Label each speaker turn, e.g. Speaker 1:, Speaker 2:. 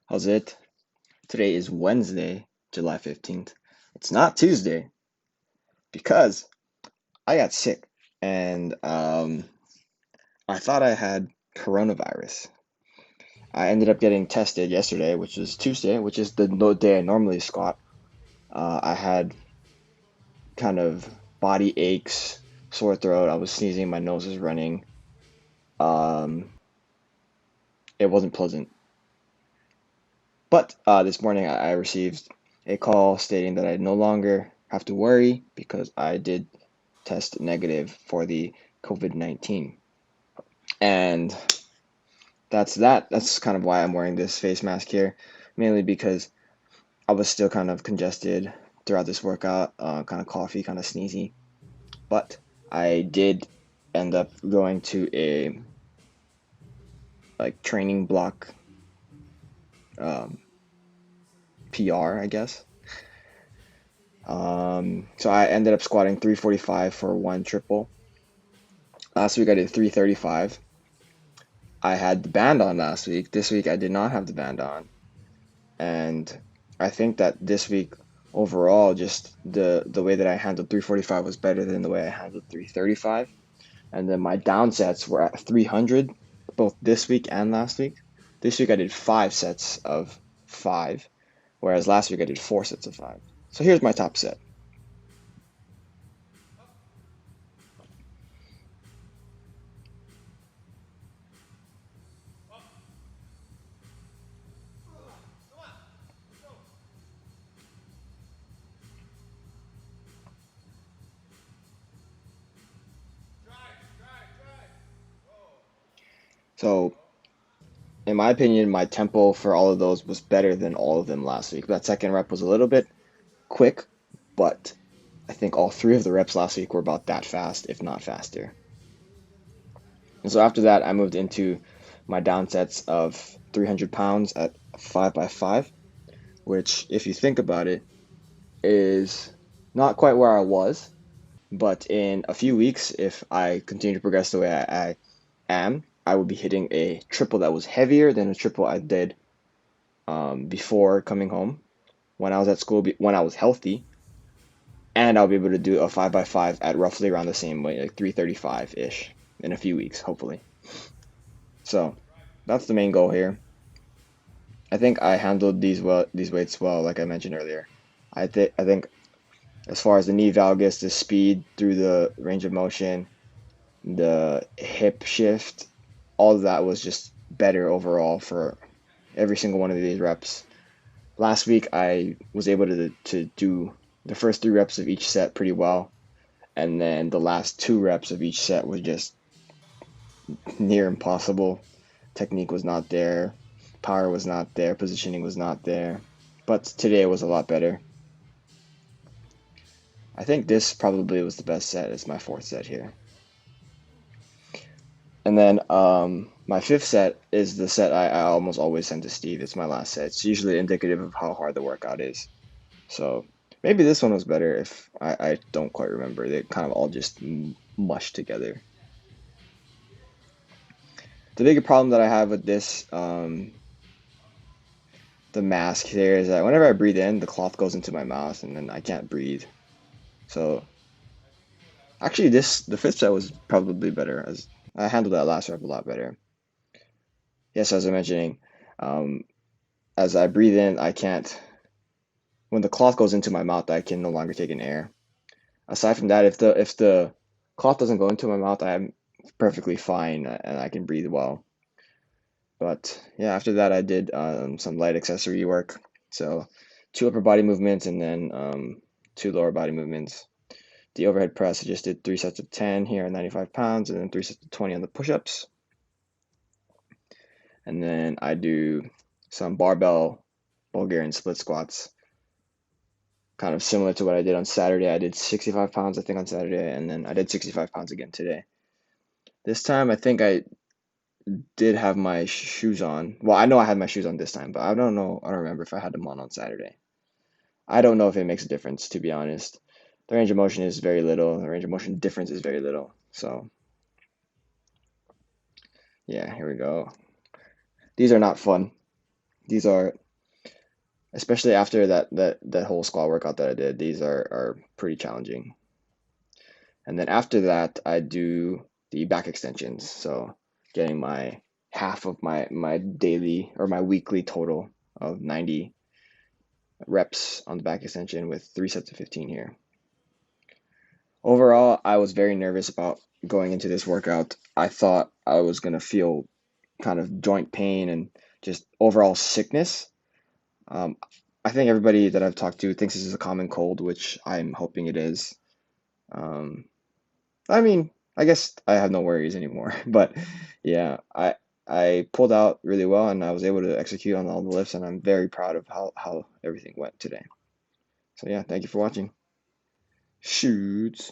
Speaker 1: How's it? Today is Wednesday, July 15th. It's not Tuesday because I got sick and I thought I had coronavirus. I ended up getting tested yesterday, which is Tuesday, which is the day I normally squat. I had kind of body aches, sore throat. I was sneezing, my nose was running. Um, it wasn't pleasant. But this morning I received a call stating that I no longer have to worry because I did test negative for the COVID-19. And that's that. That's kind of why I'm wearing this face mask here, mainly because I was still kind of congested throughout this workout, kind of coughy, kind of sneezy. But I did end up going to a like training block um, PR, I guess. So I ended up squatting 345 for one triple. Last week I did 335. I had the band on last week. This week I did not have the band on. And I think that this week overall, just the way that I handled 345 was better than the way I handled 335. And then my down sets were at 300, both this week and last week. This week I did 5 sets of 5, whereas last week I did 4 sets of 5. So here's my top set. So in my opinion, my tempo for all of those was better than all of them last week. That second rep was a little bit quick, but I think all 3 of the reps last week were about that fast, if not faster. And so after that, I moved into my down sets of 300 pounds at 5 by 5, which, if you think about it, is not quite where I was. But in a few weeks, if I continue to progress the way I am, I will be hitting a triple that was heavier than a triple I did before coming home when I was at school, when I was healthy. And I'll be able to do a 5 by 5 at roughly around the same weight, like 335 ish, in a few weeks, hopefully. So that's the main goal here. I think I handled these weights well, like I mentioned earlier. I think as far as the knee valgus, the speed through the range of motion, the hip shift, all of that was just better overall for every single one of these reps. Last week I was able to do the first 3 reps of each set pretty well, and then the last 2 reps of each set was just near impossible. Technique was not there, power was not there, positioning was not there. But today was a lot better. I think this probably was the best set. It's my 4th set here. And then my 5th set is the set I almost always send to Steve. It's my last set. It's usually indicative of how hard the workout is. So maybe this one was better if I don't quite remember. They kind of all just mushed together. The bigger problem that I have with this, the mask here, is that whenever I breathe in, the cloth goes into my mouth and then I can't breathe. So actually, the 5th set was probably better, as I handled that last rep a lot better. Yes, as I was mentioning, um, as I breathe in, I can't. When the cloth goes into my mouth, I can no longer take in air. Aside from that, if the cloth doesn't go into my mouth, I'm perfectly fine and I can breathe well. But yeah, after that, I did some light accessory work. So 2 upper body movements and then 2 lower body movements. The overhead press, I just did 3 sets of 10 here at 95 pounds and then 3 sets of 20 on the push-ups. And then I do some barbell Bulgarian split squats, kind of similar to what I did on Saturday. I did 65 pounds, I think, on Saturday, and then I did 65 pounds again today. This time, I think I did have my shoes on. Well, I know I had my shoes on this time, but I don't know. I don't remember if I had them on Saturday. I don't know if it makes a difference, to be honest. The range of motion is very little. The range of motion difference is very little. So, yeah, here we go. These are not fun. These are, especially after that whole squat workout that I did, these are pretty challenging. And then after that, I do the back extensions. So getting my half of my daily or my weekly total of 90 reps on the back extension with 3 sets of 15 here. Overall, I was very nervous about going into this workout. I thought I was going to feel kind of joint pain and just overall sickness. Um, I think everybody that I've talked to thinks this is a common cold, which I'm hoping it is. Um, I mean, I guess I have no worries anymore. But yeah, I pulled out really well and I was able to execute on all the lifts, and I'm very proud of how everything went today. So yeah, thank you for watching. Shoots.